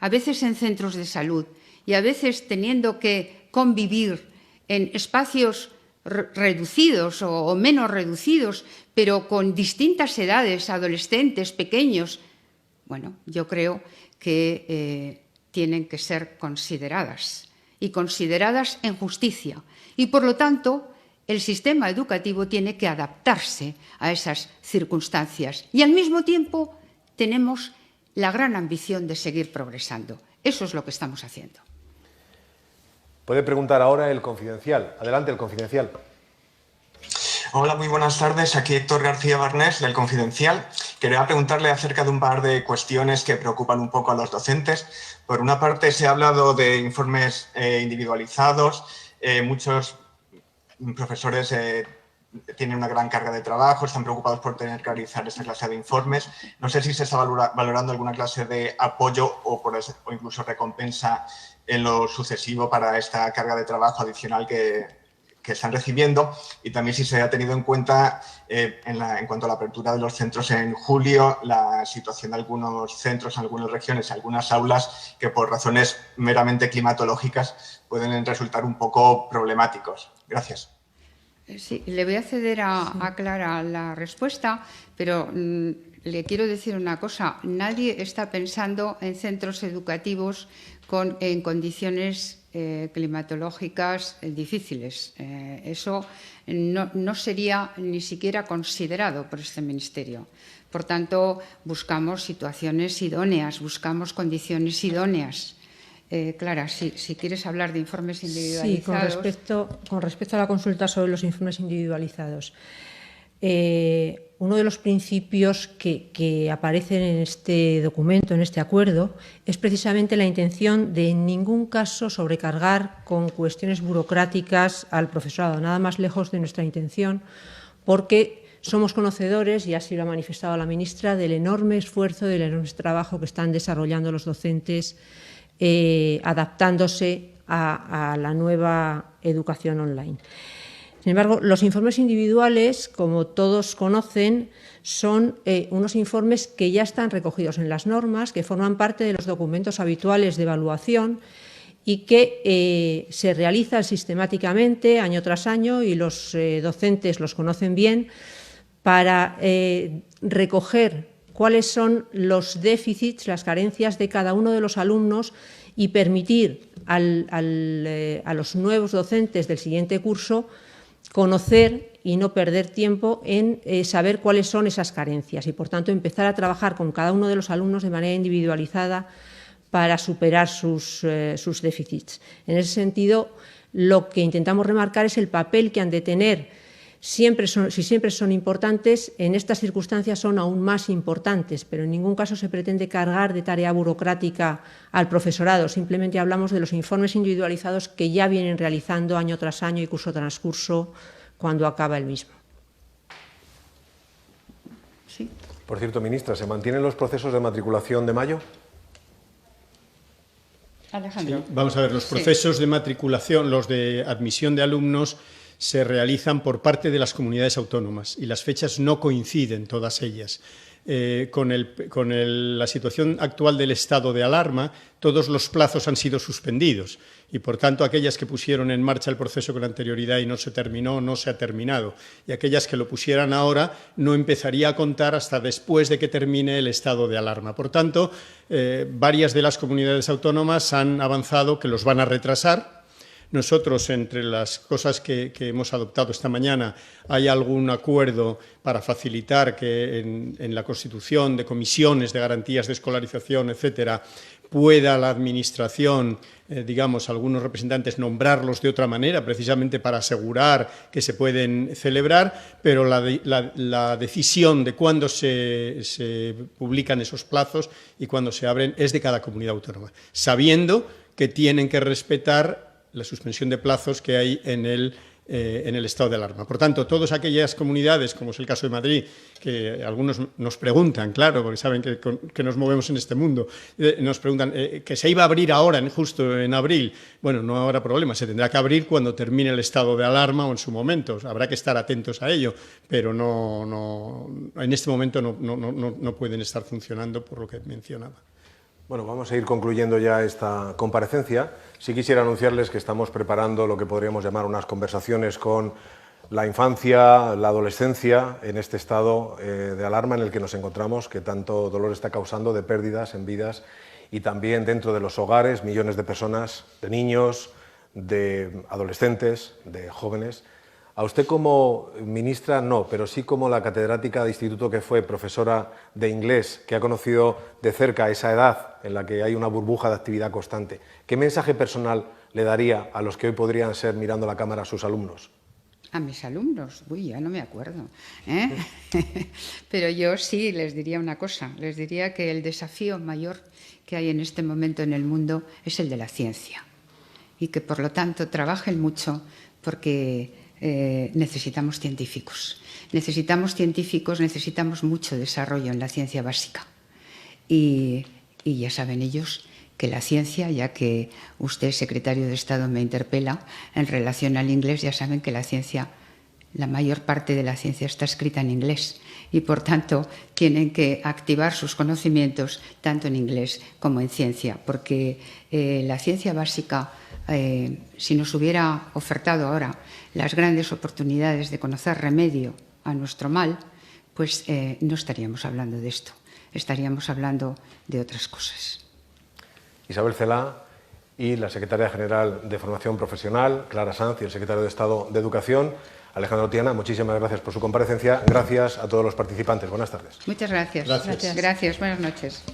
Speaker 2: a veces en centros de salud y a veces teniendo que convivir en espacios reducidos o menos reducidos, pero con distintas edades, adolescentes, pequeños. Bueno, yo creo que tienen que ser consideradas y consideradas en justicia. Y, por lo tanto, el sistema educativo tiene que adaptarse a esas circunstancias. Y, al mismo tiempo, tenemos la gran ambición de seguir progresando. Eso es lo que estamos haciendo.
Speaker 1: Puede preguntar ahora el Confidencial. Adelante, el Confidencial.
Speaker 12: Hola, muy buenas tardes. Aquí Héctor García Barnés, del Confidencial. Quería preguntarle acerca de un par de cuestiones que preocupan un poco a los docentes. Por una parte, se ha hablado de informes individualizados. Muchos profesores tienen una gran carga de trabajo, están preocupados por tener que realizar esta clase de informes. No sé si se está valorando alguna clase de apoyo o incluso recompensa en lo sucesivo para esta carga de trabajo adicional que están recibiendo, y también si se ha tenido en cuenta en cuanto a la apertura de los centros en julio, la situación de algunos centros, algunas regiones, algunas aulas que por razones meramente climatológicas pueden resultar un poco problemáticos. Gracias.
Speaker 2: Sí, le voy a ceder a Clara la respuesta, pero le quiero decir una cosa. Nadie está pensando en centros educativos en condiciones climatológicas difíciles. Eso no sería ni siquiera considerado por este Ministerio. Por tanto, buscamos situaciones idóneas, buscamos condiciones idóneas. Clara, si quieres hablar de informes individualizados.
Speaker 4: Sí, con respecto a la consulta sobre los informes individualizados. Uno de los principios que aparecen en este documento, en este acuerdo, es precisamente la intención de en ningún caso sobrecargar con cuestiones burocráticas al profesorado, nada más lejos de nuestra intención, porque somos conocedores, y así lo ha manifestado la ministra, del enorme esfuerzo, del enorme trabajo que están desarrollando los docentes adaptándose a la nueva educación online. Sin embargo, los informes individuales, como todos conocen, son unos informes que ya están recogidos en las normas, que forman parte de los documentos habituales de evaluación y que se realizan sistemáticamente año tras año, y los docentes los conocen bien, para recoger cuáles son los déficits, las carencias de cada uno de los alumnos y permitir a los nuevos docentes del siguiente curso conocer y no perder tiempo en saber cuáles son esas carencias y, por tanto, empezar a trabajar con cada uno de los alumnos de manera individualizada para superar sus déficits. En ese sentido, lo que intentamos remarcar es el papel que han de tener. Si siempre son importantes, en estas circunstancias son aún más importantes, pero en ningún caso se pretende cargar de tarea burocrática al profesorado. Simplemente hablamos de los informes individualizados que ya vienen realizando año tras año y curso tras curso cuando acaba el mismo.
Speaker 2: Sí.
Speaker 1: Por cierto, ministra, ¿se mantienen los procesos de matriculación de mayo?
Speaker 2: Alejandro.
Speaker 3: Sí, vamos a ver, los procesos de matriculación, los de admisión de alumnos, se realizan por parte de las comunidades autónomas y las fechas no coinciden todas ellas. Con la situación actual del estado de alarma, todos los plazos han sido suspendidos y, por tanto, aquellas que pusieron en marcha el proceso con anterioridad y no se terminó, no se ha terminado. Y aquellas que lo pusieran ahora no empezaría a contar hasta después de que termine el estado de alarma. Por tanto, varias de las comunidades autónomas han avanzado que los van a retrasar. Nosotros, entre las cosas que hemos adoptado esta mañana, hay algún acuerdo para facilitar que en la constitución de comisiones de garantías de escolarización, etcétera, pueda la Administración, digamos, algunos representantes nombrarlos de otra manera, precisamente para asegurar que se pueden celebrar, pero la decisión de cuándo se publican esos plazos y cuándo se abren es de cada comunidad autónoma, sabiendo que tienen que respetar la suspensión de plazos que hay en el estado de alarma. Por tanto, todas aquellas comunidades, como es el caso de Madrid, que algunos nos preguntan, claro, porque saben que nos movemos en este mundo, nos preguntan que se iba a abrir ahora, justo en abril. Bueno, no habrá problema, se tendrá que abrir cuando termine el estado de alarma o en su momento. Habrá que estar atentos a ello, pero en este momento no pueden estar funcionando por lo que mencionaba.
Speaker 1: Bueno, vamos a ir concluyendo ya esta comparecencia. Sí quisiera anunciarles que estamos preparando lo que podríamos llamar unas conversaciones con la infancia, la adolescencia, en este estado de alarma en el que nos encontramos, que tanto dolor está causando de pérdidas en vidas y también dentro de los hogares, millones de personas, de niños, de adolescentes, de jóvenes. A usted como ministra no, pero sí como la catedrática de instituto que fue, profesora de inglés, que ha conocido de cerca esa edad en la que hay una burbuja de actividad constante. ¿Qué mensaje personal le daría a los que hoy podrían ser, mirando la cámara, sus alumnos?
Speaker 2: A mis alumnos, uy, ya no me acuerdo, ¿eh? Pero yo sí les diría una cosa, les diría que el desafío mayor que hay en este momento en el mundo es el de la ciencia y que, por lo tanto, trabajen mucho porque necesitamos científicos, necesitamos mucho desarrollo en la ciencia básica y ya saben ellos que la ciencia, ya que usted, secretario de Estado, me interpela en relación al inglés, ya saben que la ciencia, la mayor parte de la ciencia está escrita en inglés y, por tanto, tienen que activar sus conocimientos tanto en inglés como en ciencia, porque la ciencia básica, si nos hubiera ofertado ahora las grandes oportunidades de conocer remedio a nuestro mal, pues no estaríamos hablando de esto, estaríamos hablando de otras cosas.
Speaker 1: Isabel Celaá y la secretaria general de Formación Profesional, Clara Sanz, y el secretario de Estado de Educación, Alejandro Tiana, muchísimas gracias por su comparecencia. Gracias a todos los participantes. Buenas tardes.
Speaker 2: Muchas gracias. Gracias. Buenas noches.